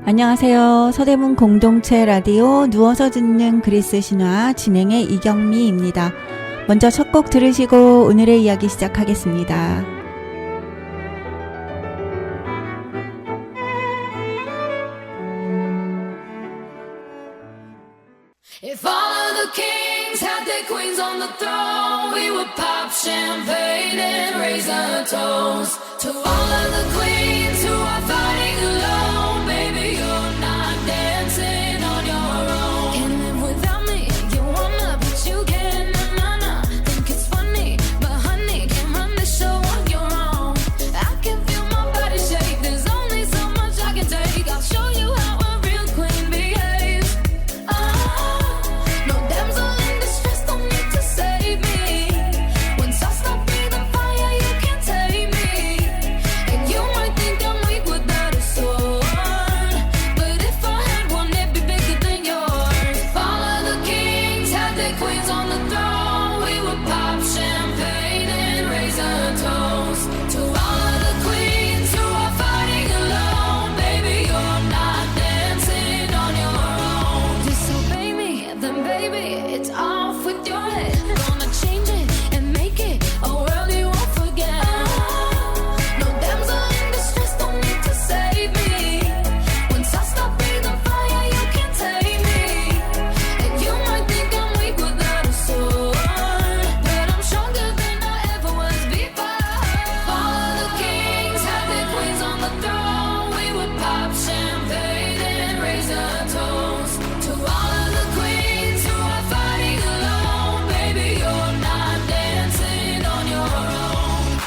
안녕하세요. 서대문 공동체 라디오 누워서 듣는 그리스 신화 진행의 이경미입니다. 먼저 첫 곡 들으시고 오늘의 이야기 시작하겠습니다. If all of the kings had their queens on the throne, we would pop champagne and raise a toast to all of the queens who are fighting alone. Baby, you're not dancing on your own. Can't live without me, you wanna, but you can't. Nah, think it's funny, but honey, can't run the show on your own. I can feel my body shake, there's only so much I can take. I'll show you how a real queen behaves. No damsel in distress, don't need to save me. Once I stop breathing fire, you can't take me. And you might think I'm weak without a sword, but if I had one, it'd be bigger than yours. If all of the kings had their queens on the throne, we would pop champagne and raise a toast to all of the queens who are fighting alone. Baby, you're not dancing on your own. Disobey me, then baby, it's off with your head. Gonna change it and make it a world you won't forget. No damsel in distress, don't need to save me. Once I stop breathing fire, you can't take me. And you might think I'm weak without a sword, but I'm stronger than I ever was before. All of the kings had their queens on the throne, we would pop champagne and raise a toast to all of the queens who are fighting alone. Baby, you're not dancing on your own.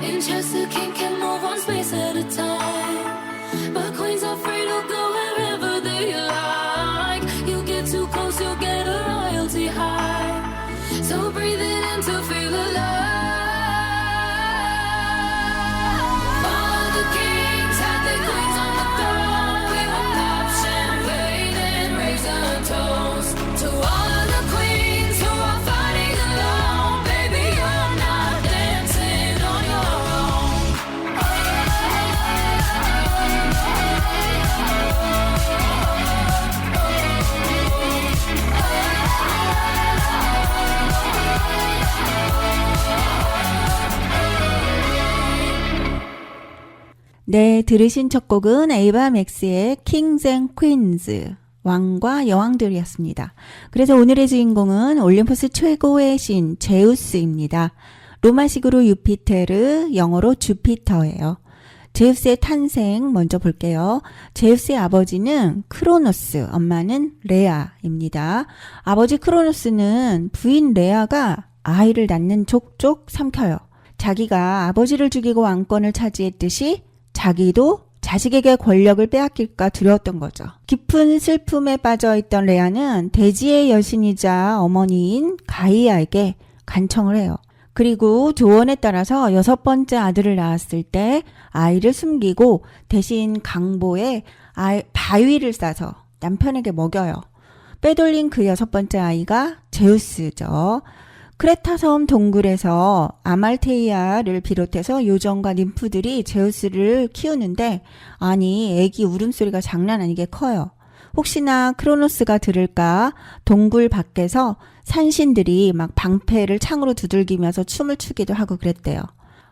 In Chester, king can move one space at a time, but queens are free to go wherever they like. You get too close, you'll get a royalty high. So breathe it in to feel alive. All of the kings had their queens on the throne. We would pop champagne and raise a toast to all of the queens who are fighting alone. Baby, you're not dancing on your own. 네, 들으신 첫 곡은 에이바 맥스의 Kings and Queens, 왕과 여왕들이었습니다. 그래서 오늘의 주인공은 올림푸스 최고의 신 제우스입니다. 로마식으로 유피테르, 영어로 주피터예요. 제우스의 탄생 먼저 볼게요. 제우스의 아버지는 크로노스, 엄마는 레아입니다. 아버지 크로노스는 부인 레아가 아이를 낳는 족족 삼켜요. 자기가 아버지를 죽이고 왕권을 차지했듯이 자기도 자식에게 권력을 빼앗길까 두려웠던 거죠. 깊은 슬픔에 빠져있던 레아는 대지의 여신이자 어머니인 가이아에게 간청을 해요. 그리고 조언에 따라서 6번째 아들을 낳았을 때 아이를 숨기고 대신 강보에 바위를 싸서 남편에게 먹여요. 빼돌린 그 6번째 아이가 제우스죠. 크레타 섬 동굴에서 아말테이아를 비롯해서 요정과 님프들이 제우스를 키우는데 아니 애기 울음소리가 장난 아니게 커요. 혹시나 크로노스가 들을까 동굴 밖에서 산신들이 막 방패를 창으로 두들기면서 춤을 추기도 하고 그랬대요.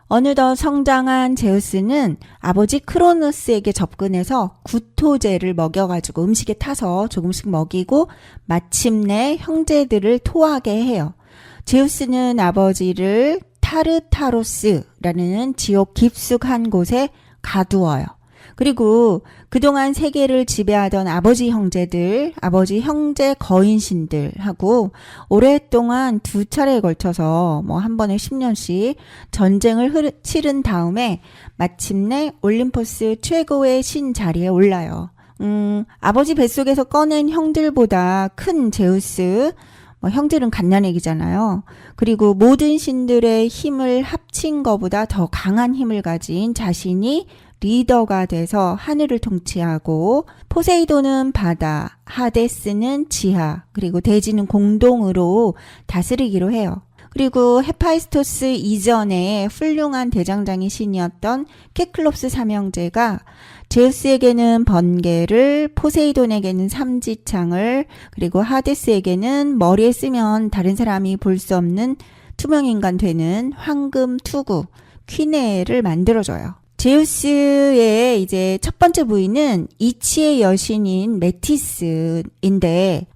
어느덧 성장한 제우스는 아버지 크로노스에게 접근해서 구토제를 먹여가지고 음식에 타서 조금씩 먹이고 마침내 형제들을 토하게 해요. 제우스는 아버지를 타르타로스라는 지옥 깊숙한 곳에 가두어요. 그리고 그동안 세계를 지배하던 아버지 형제들, 아버지 형제 거인신들하고 오랫동안 2차례에 걸쳐서 한 번에 10년씩 전쟁을 치른 다음에 마침내 올림포스 최고의 신 자리에 올라요. 아버지 뱃속에서 꺼낸 형들보다 큰 제우스, 형들은 갓난애기잖아요. 그리고 모든 신들의 힘을 합친 것보다 더 강한 힘을 가진 자신이 리더가 돼서 하늘을 통치하고, 포세이돈은 바다, 하데스는 지하, 그리고 대지는 공동으로 다스리기로 해요. 그리고 헤파이스토스 이전에 훌륭한 대장장이 신이었던 케클롭스 삼형제가 제우스에게는 번개를, 포세이돈에게는 삼지창을, 그리고 하데스에게는 머리에 쓰면 다른 사람이 볼 수 없는 투명인간 되는 황금 투구, 퀴네를 만들어줘요. 제우스의 이제 첫 번째 부인은 이치의 여신인 메티스인데,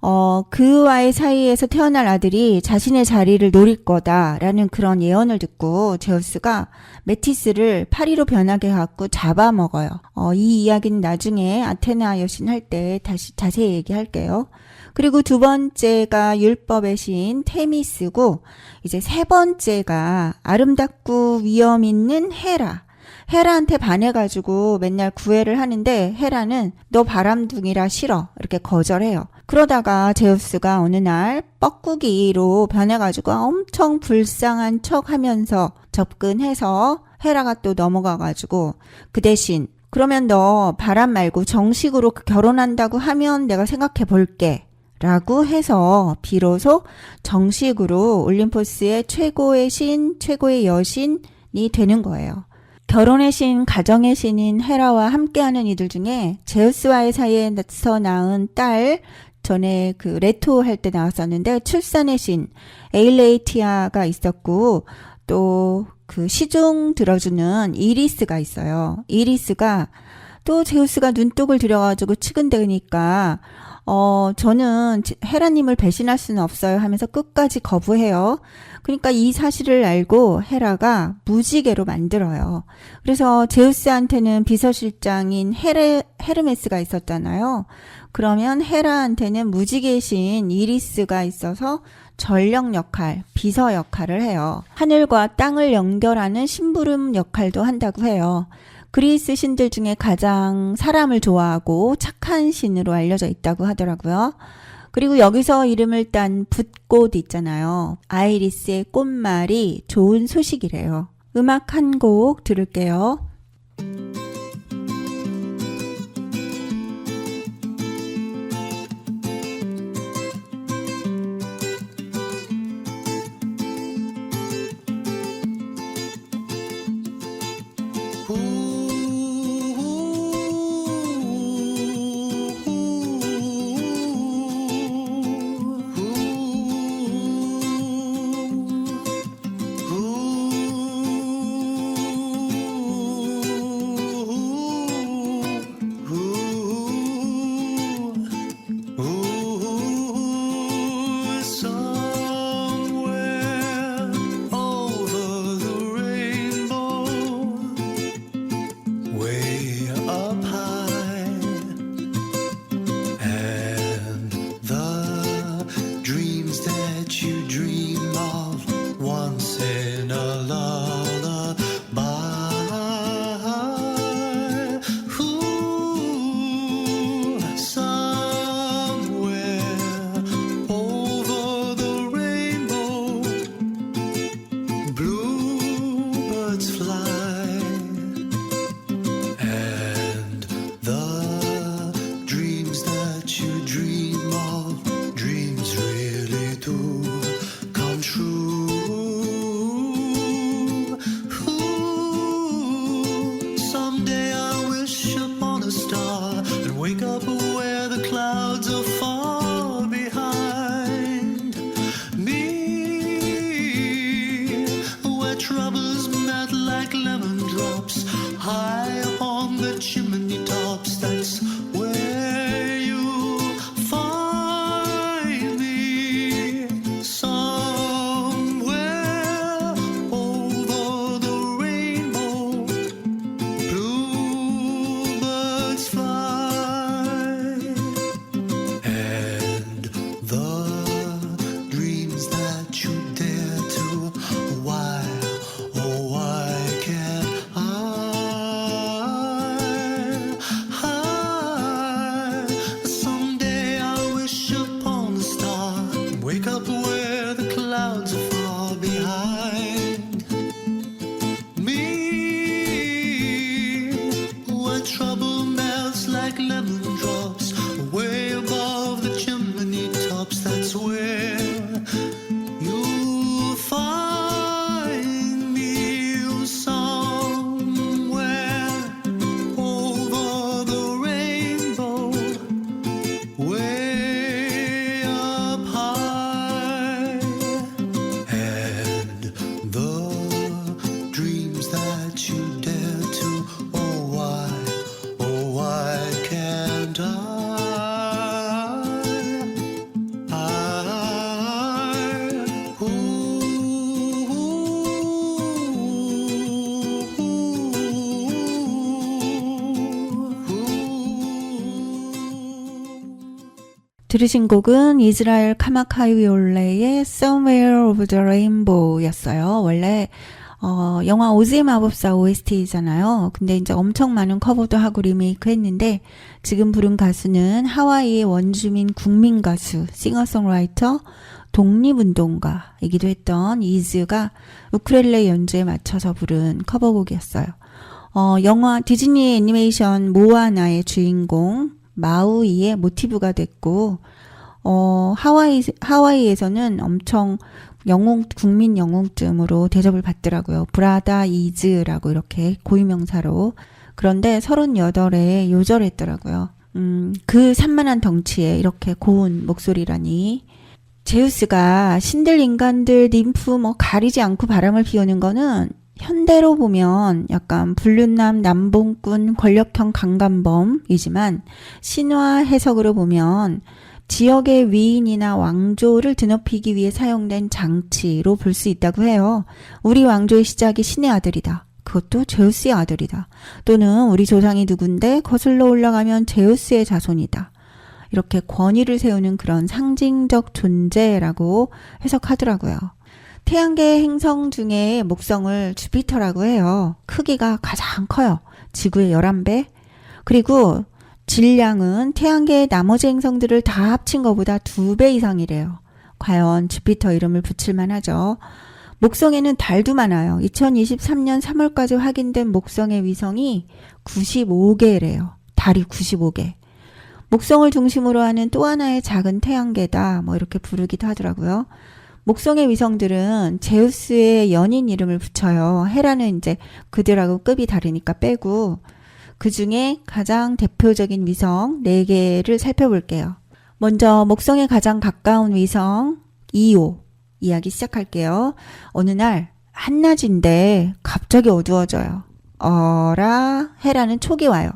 그와의 사이에서 태어날 아들이 자신의 자리를 노릴 거다라는 그런 예언을 듣고 제우스가 메티스를 파리로 변하게 해갖고 잡아먹어요. 이 이야기는 나중에 아테나 여신 할 때 다시 자세히 얘기할게요. 그리고 두 번째가 율법의 신 테미스고, 이제 세 번째가 아름답고 위엄 있는 헤라. 헤라한테 반해가지고 맨날 구애를 하는데 헤라는 너 바람둥이라 싫어 이렇게 거절해요. 그러다가 제우스가 어느 날 뻐꾸기로 변해가지고 엄청 불쌍한 척 하면서 접근해서 헤라가 또 넘어가가지고 그 대신 그러면 너 바람 말고 정식으로 결혼한다고 하면 내가 생각해 볼게 라고 해서 비로소 정식으로 올림포스의 최고의 신, 최고의 여신이 되는 거예요. 결혼의 신, 가정의 신인 헤라와 함께하는 이들 중에 제우스와의 사이에서 낳은 딸, 전에 그 레토 할 때 나왔었는데 출산의 신 에일레이티아가 있었고, 또 그 시중 들어주는 이리스가 있어요. 이리스가 또 제우스가 눈독을 들여가지고 치근대니까 저는 헤라님을 배신할 수는 없어요 하면서 끝까지 거부해요. 그러니까 이 사실을 알고 헤라가 무지개로 만들어요. 그래서 제우스한테는 비서실장인 헤르메스가 있었잖아요. 그러면 헤라한테는 무지개 신 이리스가 있어서 전령 역할, 비서 역할을 해요. 하늘과 땅을 연결하는 심부름 역할도 한다고 해요. 그리스 신들 중에 가장 사람을 좋아하고 착한 신으로 알려져 있다고 하더라고요. 그리고 여기서 이름을 딴 붓꽃 있잖아요. 아이리스의 꽃말이 좋은 소식이래요. 음악 한 곡 들을게요. 들으신 곡은 이스라엘 카마카이올레의 Somewhere Over the Rainbow 였어요. 원래 영화 오즈의 마법사 OST잖아요. 근데 이제 엄청 많은 커버도 하고 리메이크 했는데 지금 부른 가수는 하와이의 원주민 국민 가수, 싱어송라이터, 독립운동가이기도 했던 이즈가 우쿨렐레 연주에 맞춰서 부른 커버곡이었어요. 영화 디즈니 애니메이션 모아나의 주인공 마우이의 모티브가 됐고 하와이에서는 엄청 국민 영웅쯤으로 대접을 받더라고요. 브라다 이즈라고 이렇게 고유명사로. 그런데 38에 요절했더라고요. 그 산만한 덩치에 이렇게 고운 목소리라니. 제우스가 신들, 인간들, ним프 가리지 않고 바람을 피우는 거는 현대로 보면 약간 불륜남, 남봉꾼, 권력형 강간범이지만 신화 해석으로 보면 지역의 위인이나 왕조를 드높이기 위해 사용된 장치로 볼 수 있다고 해요. 우리 왕조의 시작이 신의 아들이다. 그것도 제우스의 아들이다. 또는 우리 조상이 누군데 거슬러 올라가면 제우스의 자손이다. 이렇게 권위를 세우는 그런 상징적 존재라고 해석하더라고요. 태양계 행성 중에 목성을 주피터라고 해요. 크기가 가장 커요. 지구의 11배. 그리고 질량은 태양계의 나머지 행성들을 다 합친 것보다 2배 이상이래요. 과연 주피터 이름을 붙일만 하죠. 목성에는 달도 많아요. 2023년 3월까지 확인된 목성의 위성이 95개래요. 달이 95개. 목성을 중심으로 하는 또 하나의 작은 태양계다. 이렇게 부르기도 하더라고요. 목성의 위성들은 제우스의 연인 이름을 붙여요. 헤라는 이제 그들하고 급이 다르니까 빼고 그 중에 가장 대표적인 위성 4개를 살펴볼게요. 먼저 목성에 가장 가까운 위성 이오 이야기 시작할게요. 어느 날 한낮인데 갑자기 어두워져요. 어라, 헤라는 촉이 와요.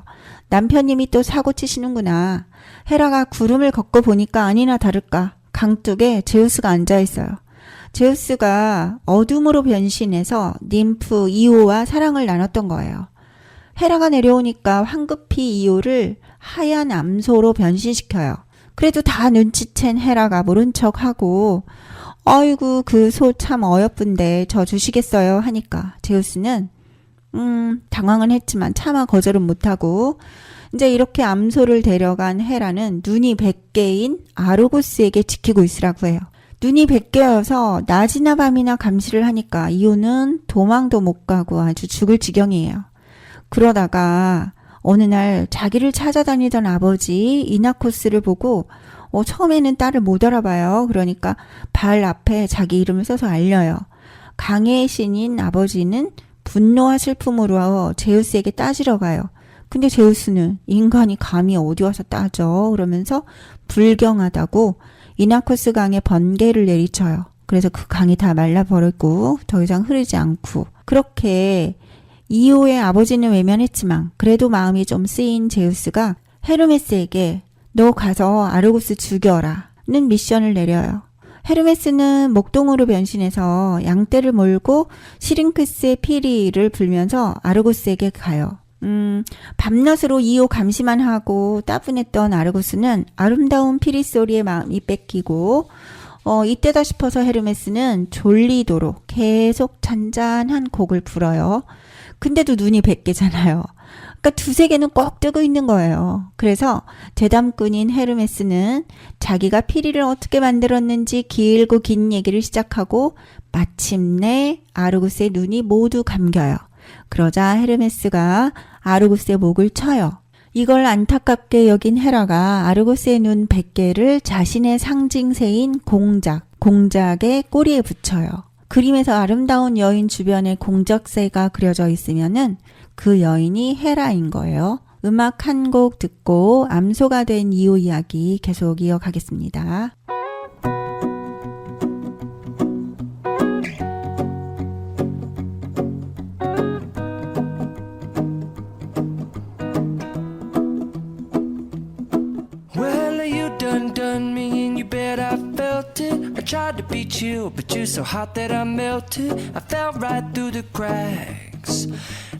남편님이 또 사고 치시는구나. 헤라가 구름을 걷고 보니까 아니나 다를까 강둑에 제우스가 앉아있어요. 제우스가 어둠으로 변신해서 ним프 이오와 사랑을 나눴던 거예요. 헤라가 내려오니까 황급히 이오를 하얀 암소로 변신시켜요. 그래도 다 눈치챈 헤라가 모른 척하고 아이고 그 소 참 어여쁜데 저 주시겠어요 하니까 제우스는 당황은 했지만 차마 거절은 못하고 이제 이렇게 암소를 데려간 헤라는 눈이 100개인 아르고스에게 지키고 있으라고 해요. 눈이 100개여서 낮이나 밤이나 감시를 하니까 이오는 도망도 못 가고 아주 죽을 지경이에요. 그러다가 어느 날 자기를 찾아다니던 아버지 이나코스를 보고 처음에는 딸을 못 알아봐요. 그러니까 발 앞에 자기 이름을 써서 알려요. 강의 신인 아버지는 분노와 슬픔으로 제우스에게 따지러 가요. 근데 제우스는 인간이 감히 어디 와서 따져 그러면서 불경하다고 이나코스 강에 번개를 내리쳐요. 그래서 그 강이 다 말라버리고 더 이상 흐르지 않고 그렇게 이오의 아버지는 외면했지만 그래도 마음이 좀 쓰인 제우스가 헤르메스에게 너 가서 아르고스 죽여라 는 미션을 내려요. 헤르메스는 목동으로 변신해서 양떼를 몰고 시링크스의 피리를 불면서 아르고스에게 가요. 밤낮으로 이오 감시만 하고 따분했던 아르고스는 아름다운 피리 소리에 마음이 뺏기고 이때다 싶어서 헤르메스는 졸리도록 계속 잔잔한 곡을 불어요. 근데도 눈이 100개잖아요. 그러니까 2-3개는 꼭 뜨고 있는 거예요. 그래서 대담꾼인 헤르메스는 자기가 피리를 어떻게 만들었는지 길고 긴 얘기를 시작하고 마침내 아르고스의 눈이 모두 감겨요. 그러자 헤르메스가 아르고스의 목을 쳐요. 이걸 안타깝게 여긴 헤라가 아르고스의 눈 100개를 자신의 상징새인 공작의 꼬리에 붙여요. 그림에서 아름다운 여인 주변에 공작새가 그려져 있으면은 그 여인이 헤라인 거예요. 음악 한 곡 듣고 암소가 된 이오 이야기 계속 이어가겠습니다. Done me and you bet I felt it. I tried to beat you, but you're so hot that I melted. I fell right through the cracks.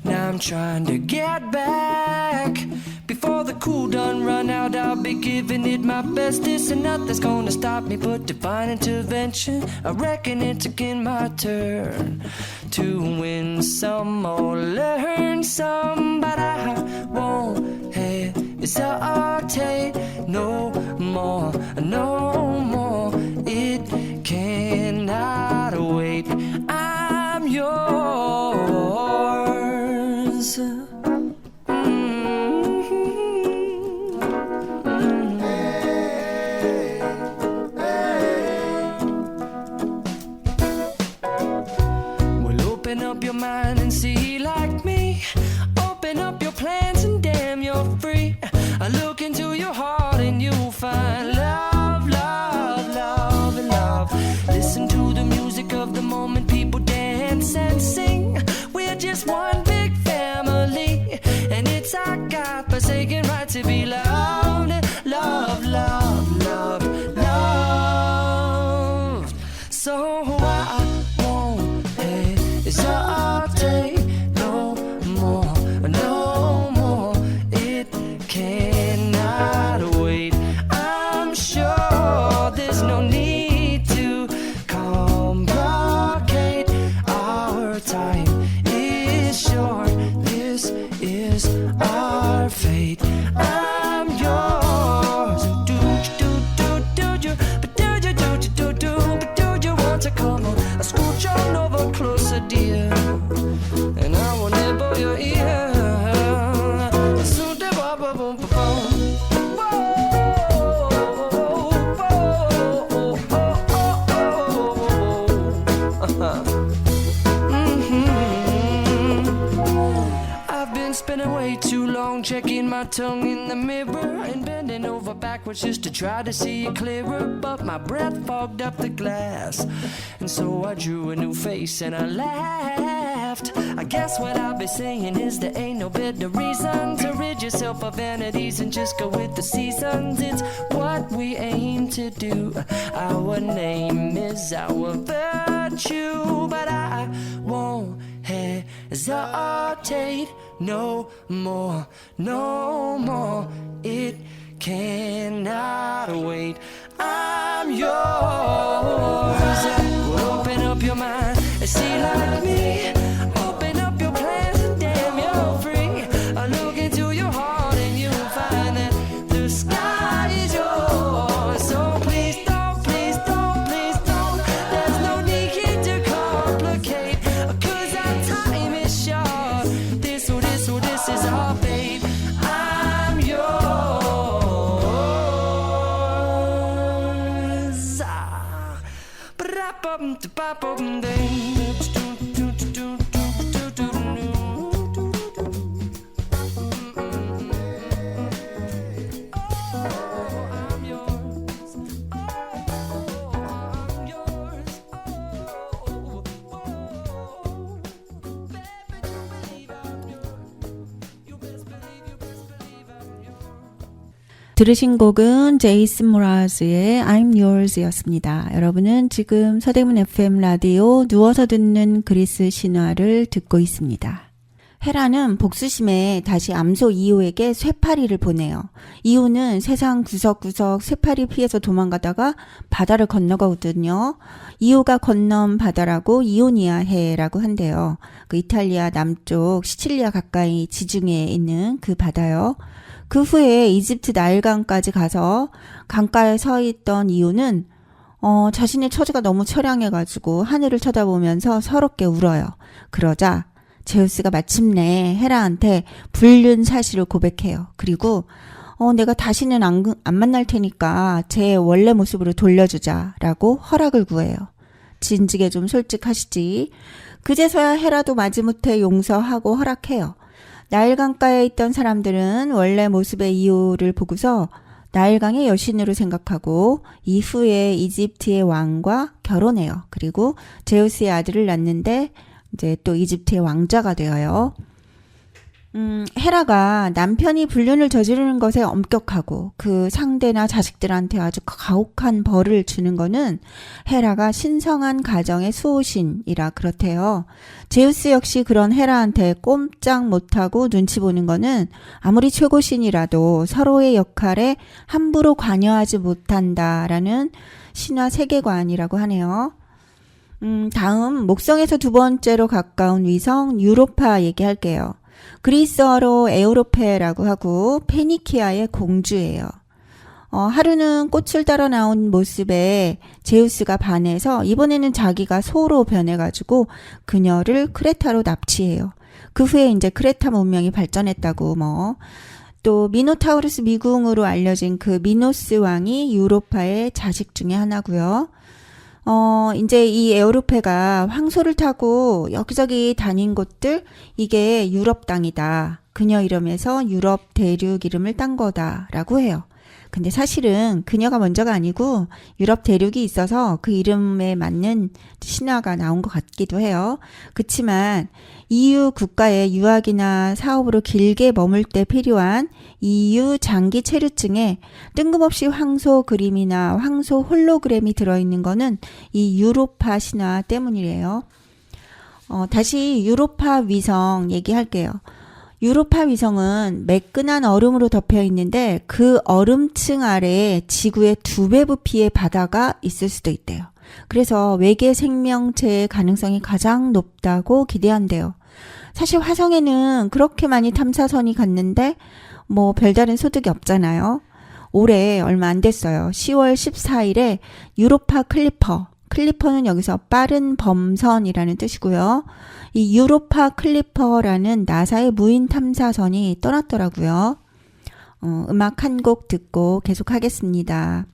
Now I'm trying to get back before the cool done run out but I'll be giving it my bestest, and nothing's gonna stop me but divine intervention. I reckon it's again my turn to win some or learn some, but I won't hesitate no more, no more. It cannot wait. I'm yours. Open up your mind and see like me. Open up your plans and damn, you're free. I look into your heart and you'll find love, love, love, and love. Listen to the music of the moment, people dance and sing. We're just one big family, and it's our God-forsaken right to be loved, love, love, love, loved. So I won't hesitate no more, no more. It cannot wait. I'm sure there's no need to complicate. Our time is short. This is our fate. I'm yours. Do you, but do you, but do you want to come on? I scooch on over closer, dear, and I will nibble your ear. So da ba ba boom ba boom. I've been spending way too long checking my tongue in the mirror and bending over backwards just to try to see it clearer, but my breath fogged up the glass, and so I drew a new face and I laughed. I guess what I'll be saying is there ain't no better reason to rid yourself of vanities and just go with the seasons. It's what we aim to do. Our name is our virtue, but I won't hesitate no more, no more. It cannot wait. I'm yours. Open up your mind and see like me. Open up your plans and damn, you're free. I look into your heart and you'll find that the sky is yours. So please don't, please don't, please don't. There's no need to complicate, 'cause our time is short. This is our fate. I'm yours. I'm yours. I'm yours. Baby, you believe I'm yours. You best believe I'm yours. 들으신 곡은 제이슨 모라즈의 I'm Yours 였습니다. 여러분은 지금 서대문 FM 라디오 누워서 듣는 그리스 신화를 듣고 있습니다. 헤라는 복수심에 다시 암소 이오에게 쇠파리를 보내요. 이오는 세상 구석구석 쇠파리 피해서 도망가다가 바다를 건너가거든요. 이오가 건넌 바다라고 이오니아 해라고 한대요. 그 이탈리아 남쪽 시칠리아 가까이 지중해에 있는 그 바다요. 그 후에 이집트 나일강까지 가서 강가에 서 있던 이오는 자신의 처지가 너무 처량해가지고 하늘을 쳐다보면서 서럽게 울어요. 그러자 제우스가 마침내 헤라한테 불륜 사실을 고백해요. 그리고 내가 다시는 안 만날 테니까 제 원래 모습으로 돌려주자라고 허락을 구해요. 진즉에 좀 솔직하시지. 그제서야 헤라도 마지못해 용서하고 허락해요. 나일강가에 있던 사람들은 원래 모습의 이오를 보고서 나일강의 여신으로 생각하고 이후에 이집트의 왕과 결혼해요. 그리고 제우스의 아들을 낳는데 이제 또 이집트의 왕자가 되어요. 헤라가 남편이 불륜을 저지르는 것에 엄격하고 그 상대나 자식들한테 아주 가혹한 벌을 주는 거는 헤라가 신성한 가정의 수호신이라 그렇대요. 제우스 역시 그런 헤라한테 꼼짝 못하고 눈치 보는 거는 아무리 최고신이라도 서로의 역할에 함부로 관여하지 못한다라는 신화 세계관이라고 하네요. 다음 목성에서 두 번째로 가까운 위성 유로파 얘기할게요. 그리스어로 에우로페라고 하고 페니키아의 공주예요. 하루는 꽃을 따라 나온 모습에 제우스가 반해서 이번에는 자기가 소로 변해가지고 그녀를 크레타로 납치해요. 그 후에 이제 크레타 문명이 발전했다고 또 미노타우루스 미궁으로 알려진 그 미노스 왕이 유로파의 자식 중에 하나고요. 이제 이 에우로페가 황소를 타고 여기저기 다닌 곳들, 이게 유럽 땅이다. 그녀 이름에서 유럽 대륙 이름을 딴 거다라고 해요. 근데 사실은 그녀가 먼저가 아니고 유럽 대륙이 있어서 그 이름에 맞는 신화가 나온 것 같기도 해요. 그치만 EU 국가의 유학이나 사업으로 길게 머물 때 필요한 EU 장기 체류증에 뜬금없이 황소 그림이나 황소 홀로그램이 들어있는 거는 이 유로파 신화 때문이래요. 다시 유로파 위성 얘기할게요. 유로파 위성은 매끈한 얼음으로 덮여 있는데 그 얼음층 아래에 지구의 2배 부피의 바다가 있을 수도 있대요. 그래서 외계 생명체의 가능성이 가장 높다고 기대한대요. 사실 화성에는 그렇게 많이 탐사선이 갔는데 별다른 소득이 없잖아요. 올해 얼마 안 됐어요. 10월 14일에 유로파 클리퍼는 여기서 빠른 범선이라는 뜻이고요. 이 유로파 클리퍼라는 나사의 무인 탐사선이 떠났더라고요. 음악 한 곡 듣고 계속하겠습니다.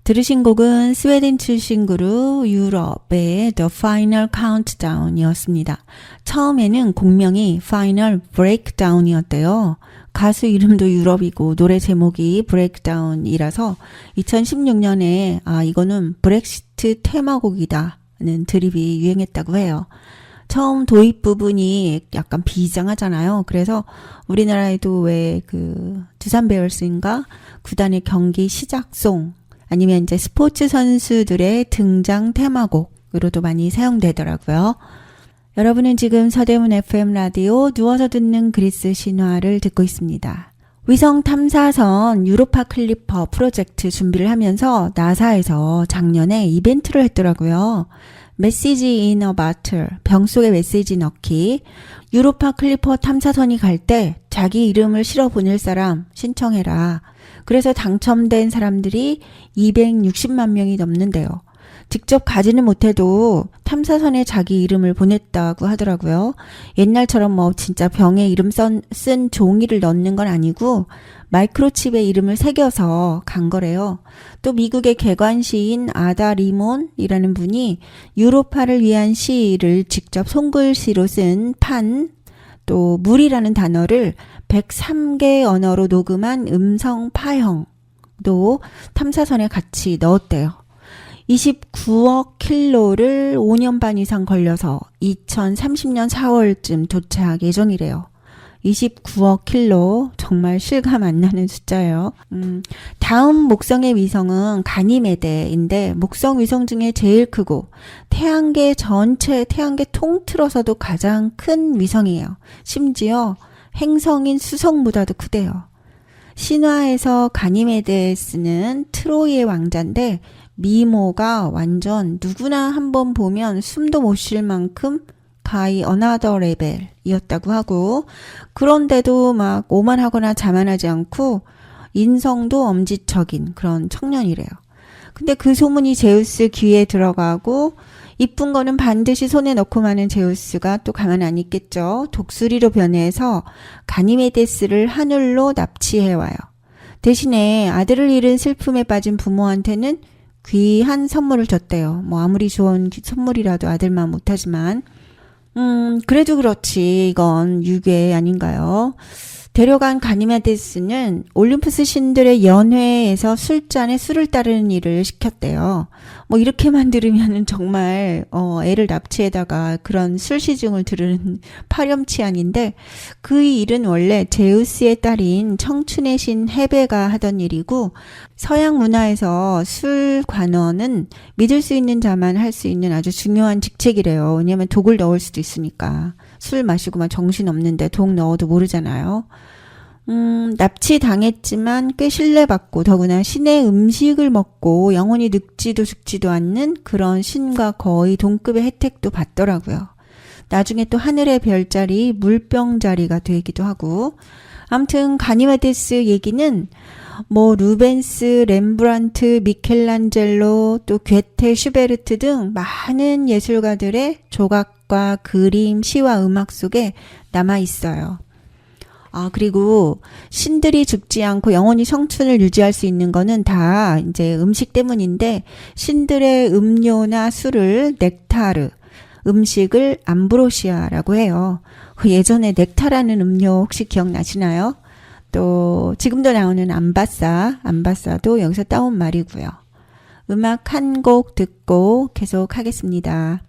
들으신 곡은 스웨덴 출신 그룹 유럽의 The Final Countdown이었습니다. 처음에는 곡명이 Final Breakdown이었대요. 가수 이름도 유럽이고 노래 제목이 브레이크다운이라서 2016년에 이거는 브렉시트 테마곡이다는 드립이 유행했다고 해요. 처음 도입 부분이 약간 비장하잖아요. 그래서 우리나라에도 왜 그 두산 베어스인가 구단의 경기 시작송 아니면 이제 스포츠 선수들의 등장 테마곡으로도 많이 사용되더라고요. 여러분은 지금 서대문 FM 라디오 누워서 듣는 그리스 신화를 듣고 있습니다. 위성 탐사선 유로파 클리퍼 프로젝트 준비를 하면서 나사에서 작년에 이벤트를 했더라고요. 메시지 in a bottle, 병 속에 메시지 넣기. 유로파 클리퍼 탐사선이 갈 때 자기 이름을 실어 보낼 사람 신청해라. 그래서 당첨된 사람들이 260만 명이 넘는데요. 직접 가지는 못해도 탐사선에 자기 이름을 보냈다고 하더라고요. 옛날처럼 뭐 진짜 병에 이름 쓴 종이를 넣는 건 아니고 마이크로칩에 이름을 새겨서 간 거래요. 또 미국의 개관시인 아다 리몬이라는 분이 유로파를 위한 시를 직접 손글씨로 쓴 판, 또 물이라는 단어를 103개 언어로 녹음한 음성 파형도 탐사선에 같이 넣었대요. 29억 킬로를 5년 반 이상 걸려서 2030년 4월쯤 도착 예정이래요. 29억 킬로 정말 실감 안 나는 숫자예요. 다음 목성의 위성은 가니메데인데 목성 위성 중에 제일 크고 태양계 통틀어서도 가장 큰 위성이에요. 심지어 행성인 수성보다도 크대요. 신화에서 가니메데스는 트로이의 왕자인데 미모가 완전 누구나 한번 보면 숨도 못 쉴 만큼 가히 어나더 레벨이었다고 하고, 그런데도 막 오만하거나 자만하지 않고 인성도 엄지척인 그런 청년이래요. 근데 그 소문이 제우스 귀에 들어가고 이쁜 거는 반드시 손에 넣고 마는 제우스가 또 가만 안 있겠죠. 독수리로 변해서 가니메데스를 하늘로 납치해와요. 대신에 아들을 잃은 슬픔에 빠진 부모한테는 귀한 선물을 줬대요. 뭐 아무리 좋은 선물이라도 아들만 못하지만 그래도 그렇지 이건 유괴 아닌가요? 데려간 가니메데스는 올림푸스 신들의 연회에서 술잔에 술을 따르는 일을 시켰대요. 뭐 이렇게만 들으면 정말 애를 납치에다가 그런 술시중을 들은 파렴치한인데 그 일은 원래 제우스의 딸인 청춘의 신 헤베가 하던 일이고 서양 문화에서 술 관원은 믿을 수 있는 자만 할 수 있는 아주 중요한 직책이래요. 왜냐하면 독을 넣을 수도 있으니까. 술 마시고 막 정신없는데 독 넣어도 모르잖아요. 납치당했지만 꽤 신뢰받고 더구나 신의 음식을 먹고 영원히 늙지도 죽지도 않는 그런 신과 거의 동급의 혜택도 받더라고요. 나중에 또 하늘의 별자리, 물병자리가 되기도 하고. 아무튼 가니메데스 얘기는 뭐 루벤스, 렘브란트, 미켈란젤로, 또 괴테, 슈베르트 등 많은 예술가들의 조각과 그림, 시와 음악 속에 남아 있어요. 그리고 신들이 죽지 않고 영원히 청춘을 유지할 수 있는 거는 다 이제 음식 때문인데 신들의 음료나 술을 넥타르, 음식을 암브로시아라고 해요. 예전에 넥타라는 음료 혹시 기억나시나요? 또 지금도 나오는 암바사도 여기서 따온 말이고요. 음악 한 곡 듣고 계속 하겠습니다.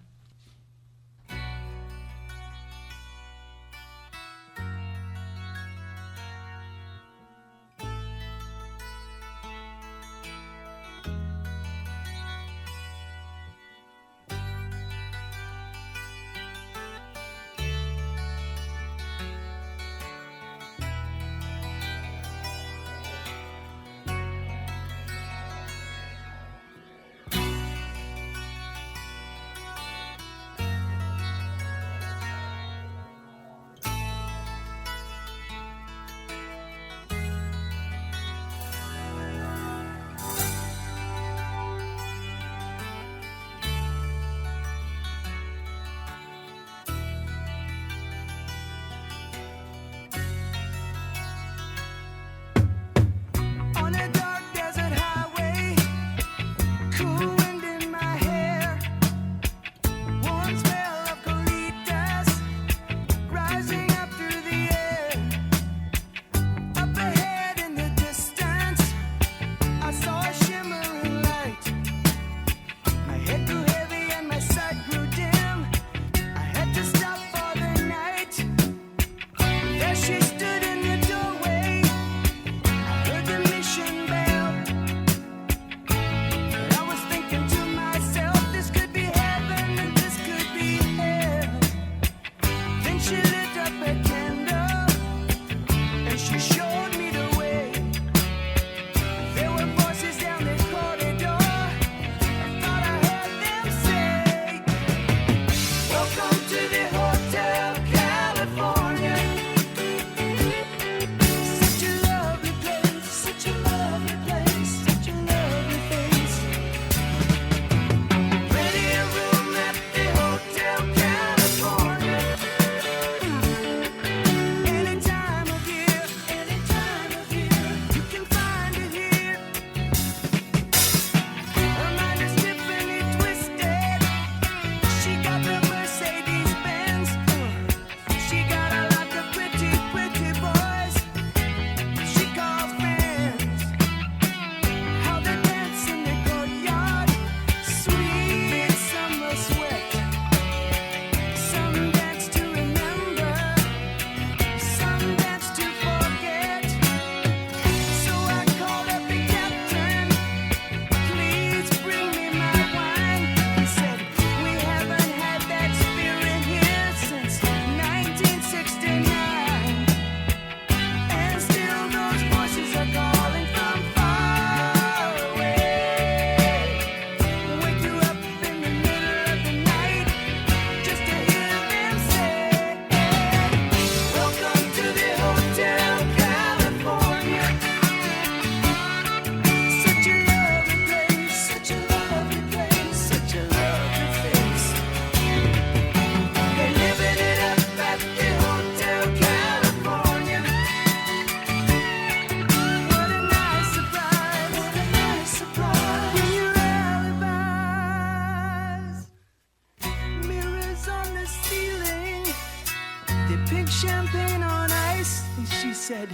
champagne on ice. And she said,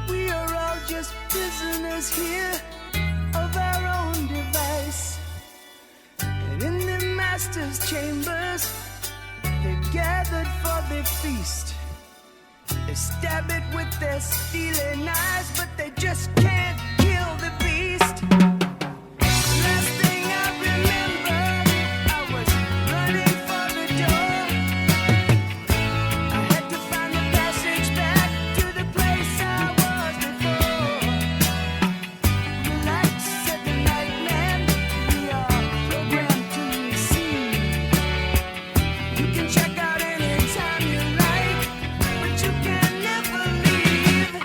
we are all just prisoners here of our own device. And in the master's chambers, they gathered for their feast. They stab it with their steely knives, but they just can't kill the beast. Last thing I remember, I was running for the door. I had to find the passage back to the place I was before. Relax, said the nightman, we are programmed to receive. You can check out anytime you like, but you can never leave.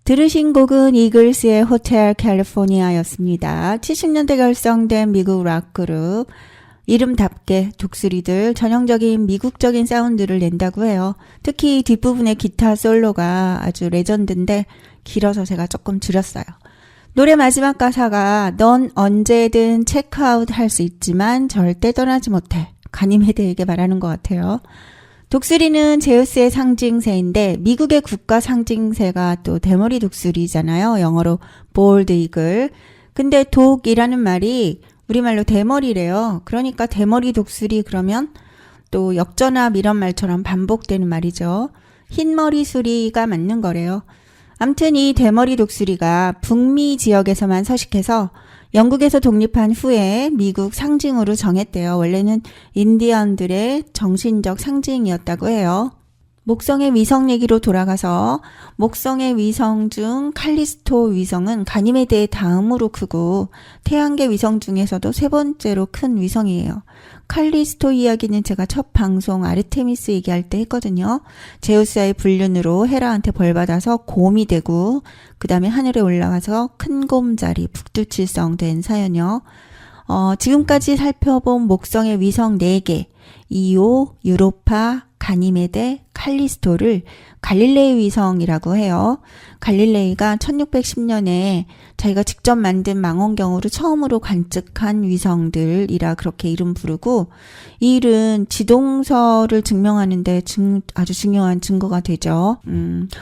들으신 곡은 이글스의 호텔 캘리포니아였습니다. 70년대 결성된 미국 락 그룹. 이름답게 독수리들 전형적인 미국적인 사운드를 낸다고 해요. 특히 뒷부분의 기타 솔로가 아주 레전드인데 길어서 제가 조금 줄였어요. 노래 마지막 가사가 넌 언제든 체크아웃 할 수 있지만 절대 떠나지 못해. 가니메데에게 말하는 것 같아요. 독수리는 제우스의 상징새인데 미국의 국가 상징새가 또 대머리 독수리잖아요. 영어로 볼드 이글. 근데 독이라는 말이 우리말로 대머리래요. 그러니까 대머리 독수리 그러면 또 역전압 이런 말처럼 반복되는 말이죠. 흰머리 수리가 맞는 거래요. 암튼 이 대머리 독수리가 북미 지역에서만 서식해서 영국에서 독립한 후에 미국 상징으로 정했대요. 원래는 인디언들의 정신적 상징이었다고 해요. 목성의 위성 얘기로 돌아가서 목성의 위성 중 칼리스토 위성은 가니메데 다음으로 크고 태양계 위성 중에서도 세 번째로 큰 위성이에요. 칼리스토 이야기는 제가 첫 방송 아르테미스 얘기할 때 했거든요. 제우스의 불륜으로 헤라한테 벌받아서 곰이 되고 그 다음에 하늘에 올라가서 큰 곰자리 북두칠성 된 사연이요. 지금까지 살펴본 목성의 위성 4개 이오, 유로파, 가니메데, 칼리스토를 갈릴레이 위성이라고 해요. 갈릴레이가 1610년에 자기가 직접 만든 망원경으로 처음으로 관측한 위성들이라 그렇게 이름 부르고 이 일은 지동설을 증명하는데 아주 중요한 증거가 되죠.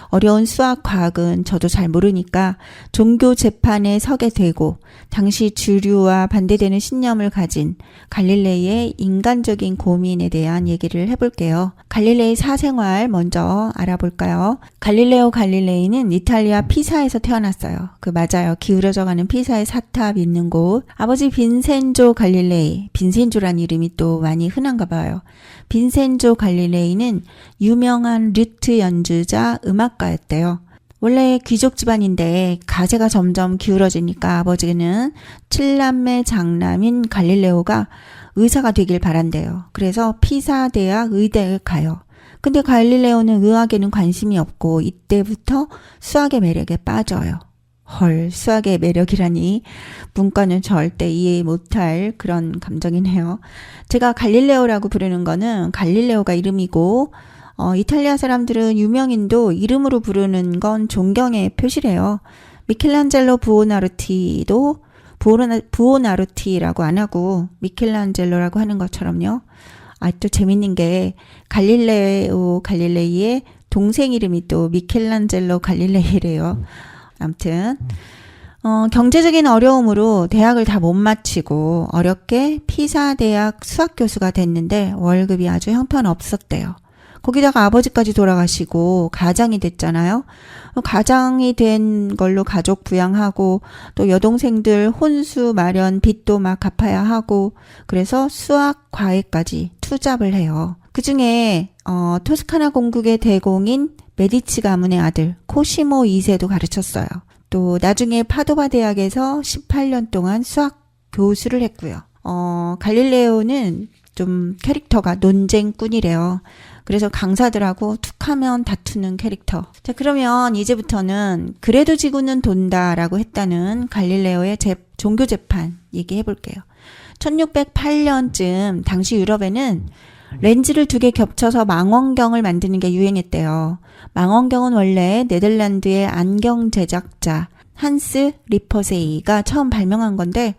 어려운 수학 과학은 저도 잘 모르니까 종교 재판에 서게 되고 당시 주류와 반대되는 신념을 가진 갈릴레이의 인간적인 고민에 대한 얘기를 해볼게요. 갈릴레이 사생활 먼저 알아볼까요? 갈릴레오 갈릴레이는 이탈리아 피사에서 태어났어요. 맞아요. 기울어져가는 피사의 사탑 있는 곳. 아버지 빈센조 갈릴레이, 빈센조란 이름이 또 많이 흔한가 봐요. 빈센조 갈릴레이는 유명한 류트 연주자, 음악가였대요. 원래 귀족 집안인데 가세가 점점 기울어지니까 아버지는 7남매 장남인 갈릴레오가 의사가 되길 바란대요. 그래서 피사 대학 의대에 가요. 근데 갈릴레오는 의학에는 관심이 없고 이때부터 수학의 매력에 빠져요. 헐, 수학의 매력이라니. 문과는 절대 이해 못할 그런 감정이네요. 제가 갈릴레오라고 부르는 거는 갈릴레오가 이름이고, 이탈리아 사람들은 유명인도 이름으로 부르는 건 존경의 표시래요. 미켈란젤로 부오나르티도 부오나르티라고 안 하고 미켈란젤로라고 하는 것처럼요. 또 재밌는 게 갈릴레오 갈릴레이의 동생 이름이 또 미켈란젤로 갈릴레이래요. 아무튼 경제적인 어려움으로 대학을 다 못 마치고 어렵게 피사 대학 수학 교수가 됐는데 월급이 아주 형편없었대요. 거기다가 아버지까지 돌아가시고 가장이 됐잖아요. 가장이 된 걸로 가족 부양하고 또 여동생들 혼수 마련 빚도 막 갚아야 하고 그래서 수학 과외까지 투잡을 해요. 그중에 토스카나 공국의 대공인 메디치 가문의 아들 코시모 2세도 가르쳤어요. 또 나중에 파도바 대학에서 18년 동안 수학 교수를 했고요. 갈릴레오는 좀 캐릭터가 논쟁꾼이래요. 그래서 강사들하고 툭하면 다투는 캐릭터. 자, 그러면 이제부터는 그래도 지구는 돈다라고 했다는 갈릴레오의 종교 재판 얘기해 볼게요. 1608년쯤 당시 유럽에는 렌즈를 2개 겹쳐서 망원경을 만드는 게 유행했대요. 망원경은 원래 네덜란드의 안경 제작자 한스 리퍼세이가 처음 발명한 건데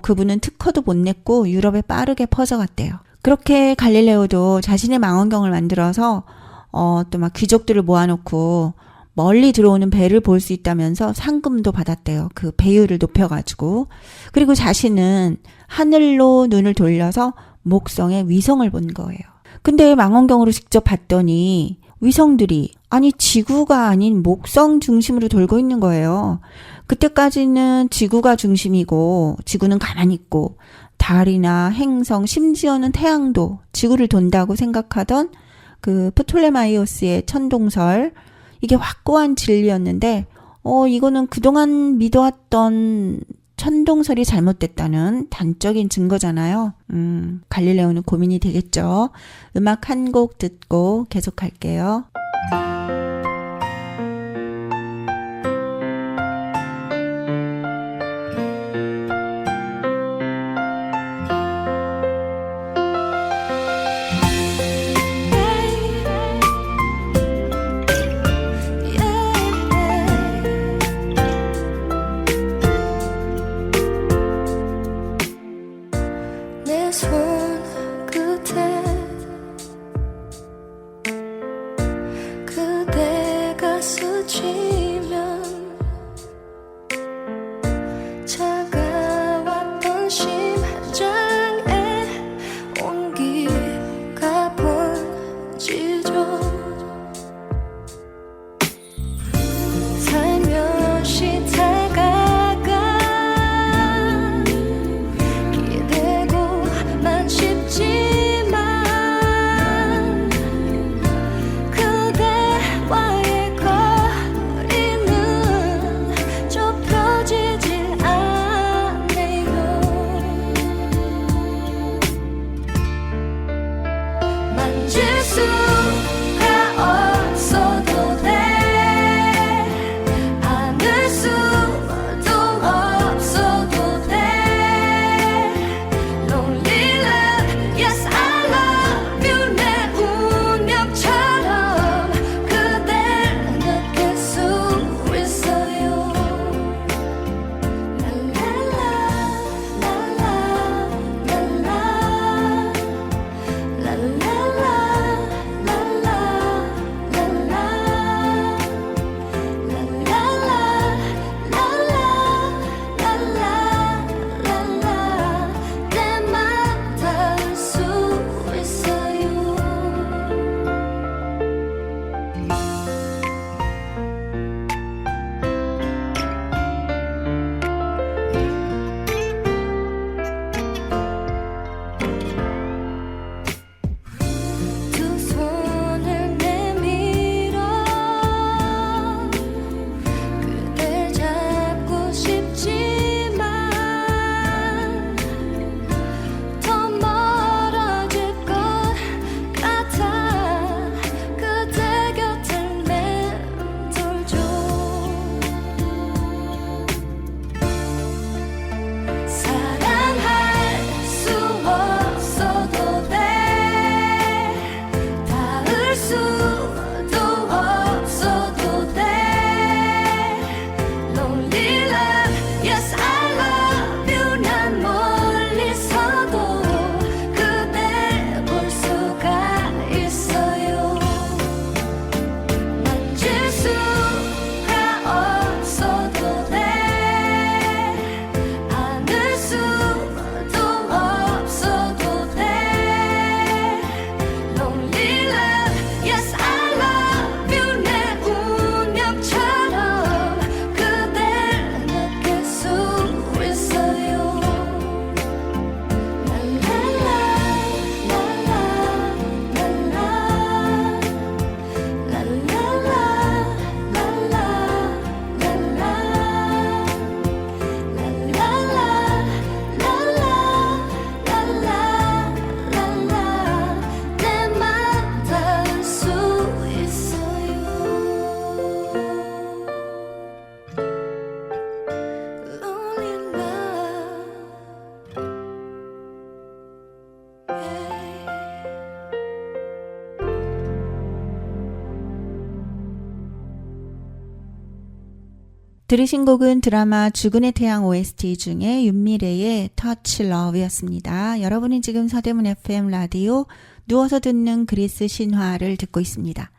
그분은 특허도 못 냈고 유럽에 빠르게 퍼져갔대요. 그렇게 갈릴레오도 자신의 망원경을 만들어서 또 막 귀족들을 모아놓고 멀리 들어오는 배를 볼 수 있다면서 상금도 받았대요. 그 배율을 높여가지고. 그리고 자신은 하늘로 눈을 돌려서 목성의 위성을 본 거예요. 근데 망원경으로 직접 봤더니 위성들이 지구가 아닌 목성 중심으로 돌고 있는 거예요. 그때까지는 지구가 중심이고 지구는 가만히 있고 달이나 행성, 심지어는 태양도 지구를 돈다고 생각하던 그 프톨레마이오스의 천동설, 이게 확고한 진리였는데 이거는 그동안 믿어왔던 천동설이 잘못됐다는 단적인 증거잖아요. 갈릴레오는 고민이 되겠죠. 음악 한 곡 듣고 계속할게요. 내 손 끝에 그대 들으신 곡은 드라마 죽은의 태양 OST 중에 윤미래의 Touch Love였습니다. 여러분은 지금 서대문 FM 라디오 누워서 듣는 그리스 신화를 듣고 있습니다.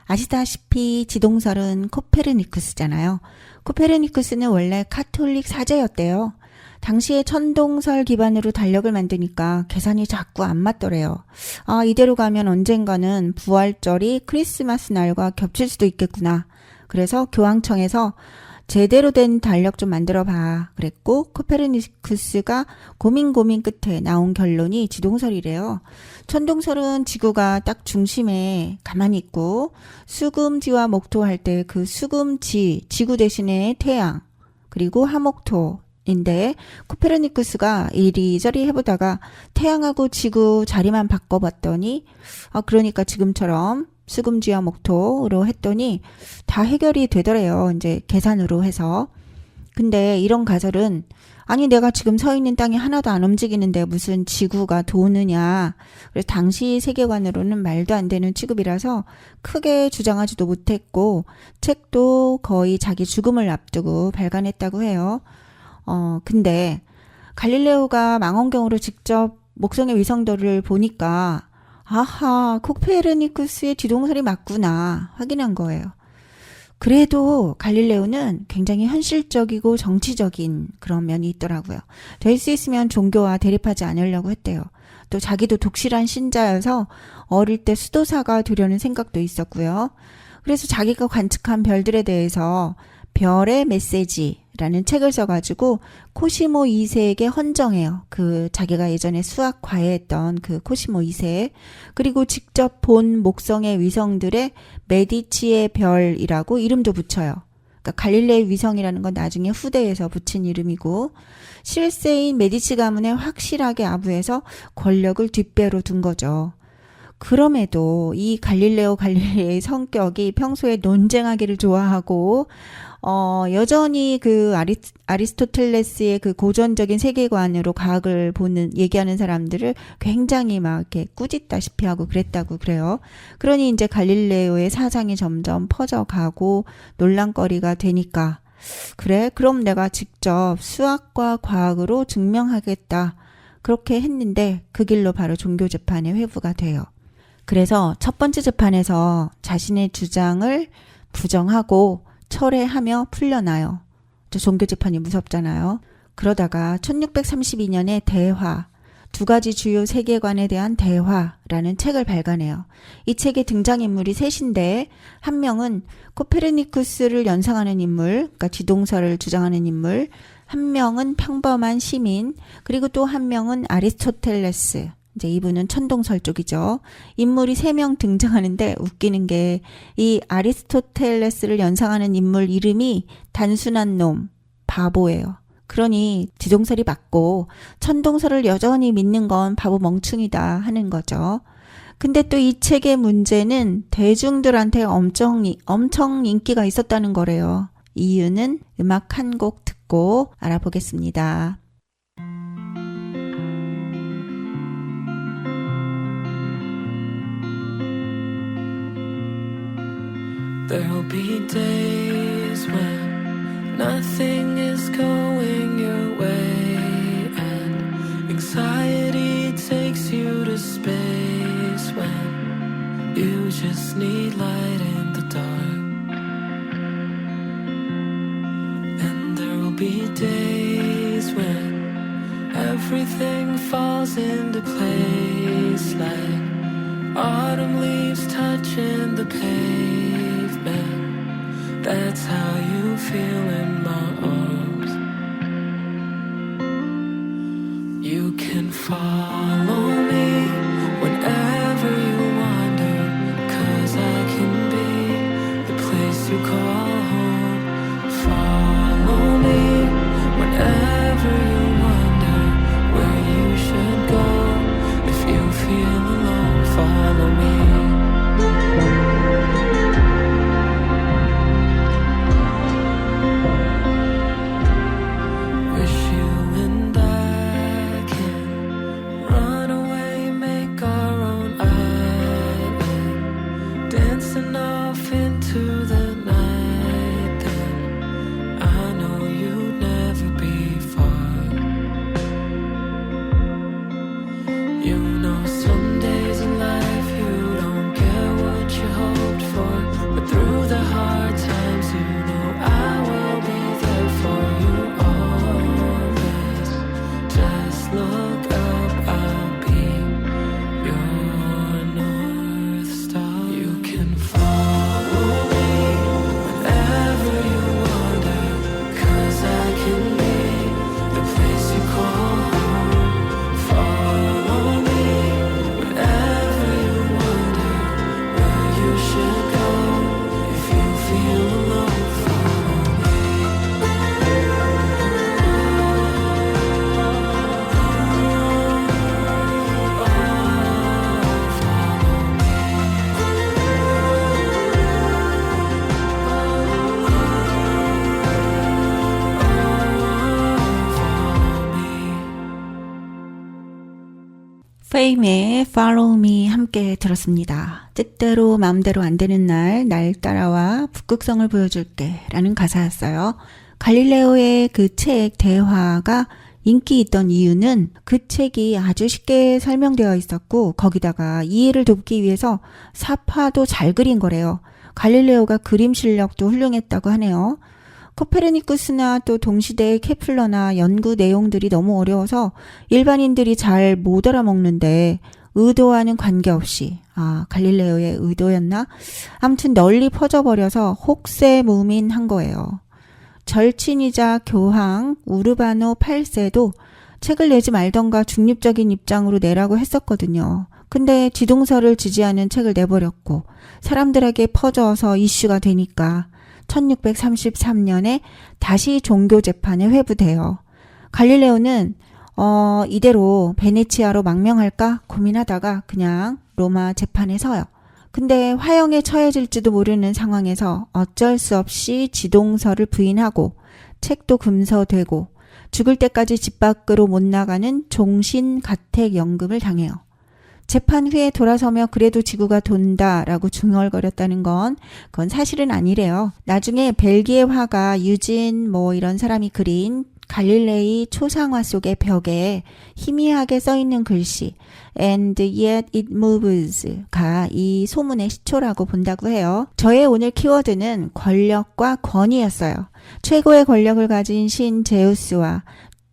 아시다시피 지동설은 코페르니쿠스잖아요. 코페르니쿠스는 원래 카톨릭 사제였대요. 당시에 천동설 기반으로 달력을 만드니까 계산이 자꾸 안 맞더래요. 아, 이대로 가면 언젠가는 부활절이 크리스마스 날과 겹칠 수도 있겠구나. 그래서 교황청에서 제대로 된 달력 좀 만들어 봐 그랬고, 코페르니쿠스가 고민 끝에 나온 결론이 지동설이래요. 천동설은 지구가 딱 중심에 가만히 있고, 수금지와 목토 할 때 그 수금지, 지구 대신에 태양, 그리고 화목토인데, 코페르니쿠스가 이리저리 해보다가 태양하고 지구 자리만 바꿔봤더니, 그러니까 지금처럼 수금지와 목토로 했더니 다 해결이 되더래요. 이제 계산으로 해서. 근데 이런 가설은, 아니 내가 지금 서 있는 땅이 하나도 안 움직이는데 무슨 지구가 도느냐. 그래서 당시 세계관으로는 말도 안 되는 취급이라서 크게 주장하지도 못했고, 책도 거의 자기 죽음을 앞두고 발간했다고 해요. 근데 갈릴레오가 망원경으로 직접 목성의 위성도를 보니까 아하, 코페르니쿠스의 지동설이 맞구나 확인한 거예요. 그래도 갈릴레오는 굉장히 현실적이고 정치적인 그런 면이 있더라고요. 될 수 있으면 종교와 대립하지 않으려고 했대요. 또 자기도 독실한 신자여서 어릴 때 수도사가 되려는 생각도 있었고요. 그래서 자기가 관측한 별들에 대해서 별의 메시지라는 책을 써가지고 코시모 2세에게 헌정해요. 그 자기가 예전에 수학 과외했던 그 코시모 2세, 그리고 직접 본 목성의 위성들의 메디치의 별이라고 이름도 붙여요. 그러니까 갈릴레이 위성이라는 건 나중에 후대에서 붙인 이름이고, 실세인 메디치 가문에 확실하게 아부해서 권력을 뒷배로 둔 거죠. 그럼에도 이 갈릴레오의 성격이 평소에 논쟁하기를 좋아하고, 여전히 그 아리스토텔레스의 그 고전적인 세계관으로 과학을 얘기하는 사람들을 굉장히 막 이렇게 꾸짖다시피 하고 그랬다고 그래요. 그러니 이제 갈릴레오의 사상이 점점 퍼져가고 논란거리가 되니까, 그래, 그럼 내가 직접 수학과 과학으로 증명하겠다. 그렇게 했는데 그 길로 바로 종교재판의 회부가 돼요. 그래서 첫 번째 재판에서 자신의 주장을 부정하고 철회하며 풀려나요. 종교재판이 무섭잖아요. 그러다가 1632년에 대화, 두 가지 주요 세계관에 대한 대화라는 책을 발간해요. 이 책의 등장인물이 셋인데, 한 명은 코페르니쿠스를 연상하는 인물, 그러니까 지동설을 주장하는 인물, 한 명은 평범한 시민, 그리고 또 한 명은 아리스토텔레스, 이제 이분은 천동설 쪽이죠. 인물이 3명 등장하는데 웃기는 게, 이 아리스토텔레스를 연상하는 인물 이름이 단순한 놈, 바보예요. 그러니 지동설이 맞고 천동설을 여전히 믿는 건 바보 멍충이다 하는 거죠. 근데 또 이 책의 문제는 대중들한테 엄청 인기가 있었다는 거래요. 이유는 음악 한 곡 듣고 알아보겠습니다. There'll be days when nothing is going your way, and anxiety takes you to space when you just need light in the dark. And there will be days when everything falls into place, like autumn leaves touching the pavement. That's how you feel in my arms. You can follow me whenever you wander, 'cause I can be the place you call home. Follow me whenever you wonder where you should go. If you feel alone, follow me. 페임의 Follow Me 함께 들었습니다. 뜻대로 마음대로 안 되는 날 따라와 북극성을 보여줄게 라는 가사였어요. 갈릴레오의 그 책 대화가 인기 있던 이유는 그 책이 아주 쉽게 설명되어 있었고 거기다가 이해를 돕기 위해서 사파도 잘 그린 거래요. 갈릴레오가 그림 실력도 훌륭했다고 하네요. 코페르니쿠스나 또 동시대의 케플러나 연구 내용들이 너무 어려워서 일반인들이 잘 못 알아먹는데 의도와는 관계없이 갈릴레오의 의도였나? 아무튼 널리 퍼져버려서 혹세무민한 거예요. 절친이자 교황 우르바노 8세도 책을 내지 말던가 중립적인 입장으로 내라고 했었거든요. 근데 지동설을 지지하는 책을 내버렸고 사람들에게 퍼져서 이슈가 되니까 1633년에 다시 종교 재판에 회부돼요. 갈릴레오는 이대로 베네치아로 망명할까 고민하다가 그냥 로마 재판에 서요. 근데 화형에 처해질지도 모르는 상황에서 어쩔 수 없이 지동설을 부인하고 책도 금서되고 죽을 때까지 집 밖으로 못 나가는 종신가택연금을 당해요. 재판 후에 돌아서며 그래도 지구가 돈다라고 중얼거렸다는 그건 사실은 아니래요. 나중에 벨기에 화가 유진 이런 사람이 그린 갈릴레이 초상화 속의 벽에 희미하게 써있는 글씨 And yet it moves가 이 소문의 시초라고 본다고 해요. 저의 오늘 키워드는 권력과 권위였어요. 최고의 권력을 가진 신 제우스와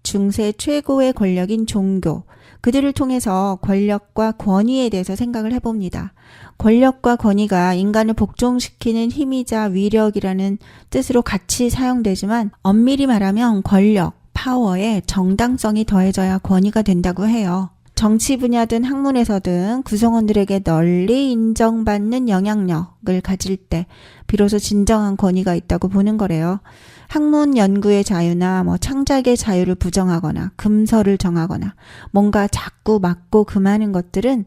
중세 최고의 권력인 종교, 그들을 통해서 권력과 권위에 대해서 생각을 해봅니다. 권력과 권위가 인간을 복종시키는 힘이자 위력이라는 뜻으로 같이 사용되지만 엄밀히 말하면 권력, 파워에 정당성이 더해져야 권위가 된다고 해요. 정치 분야든 학문에서든 구성원들에게 널리 인정받는 영향력을 가질 때 비로소 진정한 권위가 있다고 보는 거래요. 학문 연구의 자유나 창작의 자유를 부정하거나 금서를 정하거나 뭔가 자꾸 막고 금하는 것들은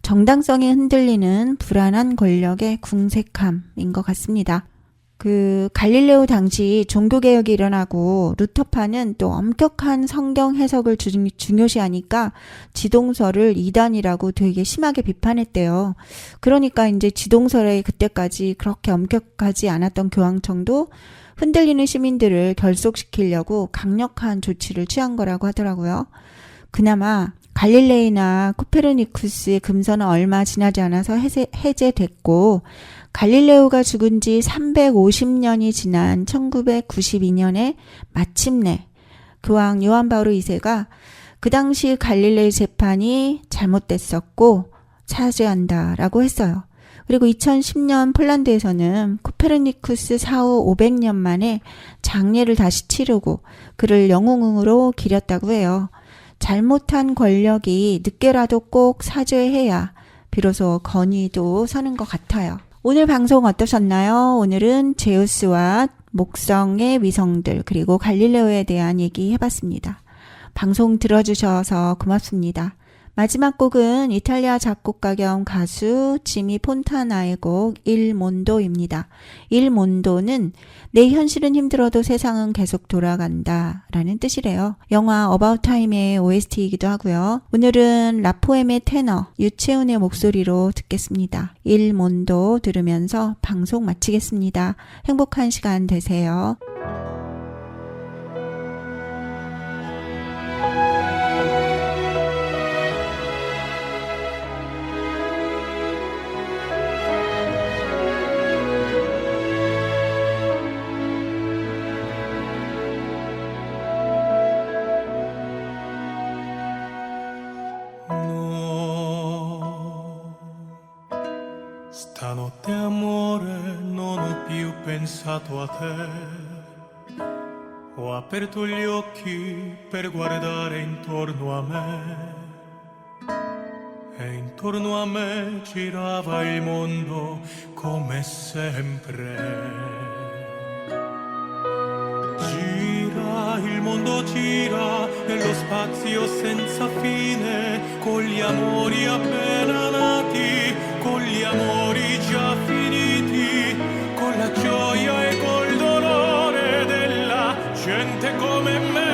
정당성이 흔들리는 불안한 권력의 궁색함인 것 같습니다. 갈릴레오 당시 종교개혁이 일어나고 루터파는 또 엄격한 성경 해석을 중요시하니까 지동설을 이단이라고 되게 심하게 비판했대요. 그러니까 이제 지동설에 그때까지 그렇게 엄격하지 않았던 교황청도 흔들리는 시민들을 결속시키려고 강력한 조치를 취한 거라고 하더라고요. 그나마 갈릴레이나 코페르니쿠스의 금서는 얼마 지나지 않아서 해제됐고 갈릴레오가 죽은 지 350년이 지난 1992년에 마침내 교황 요한 바오로 2세가 그 당시 갈릴레이 재판이 잘못됐었고 사죄한다라고 했어요. 그리고 2010년 폴란드에서는 코페르니쿠스 사후 500년 만에 장례를 다시 치르고 그를 영웅으로 기렸다고 해요. 잘못한 권력이 늦게라도 꼭 사죄해야 비로소 권위도 서는 것 같아요. 오늘 방송 어떠셨나요? 오늘은 제우스와 목성의 위성들 그리고 갈릴레오에 대한 얘기 해봤습니다. 방송 들어주셔서 고맙습니다. 마지막 곡은 이탈리아 작곡가 겸 가수 지미 폰타나의 곡 Il Mondo입니다. Il Mondo는 내 현실은 힘들어도 세상은 계속 돌아간다 라는 뜻이래요. 영화 About Time의 OST이기도 하고요. 오늘은 라포엠의 테너 유채훈의 목소리로 듣겠습니다. Il Mondo 들으면서 방송 마치겠습니다. 행복한 시간 되세요. Stanotte amore non ho più pensato a te, ho aperto gli occhi per guardare intorno a me e intorno a me girava il mondo come sempre. Gira, il mondo gira nello spazio senza fine, con gli amori appena nati, con gli amori già finiti, con la gioia e col dolore della gente come me.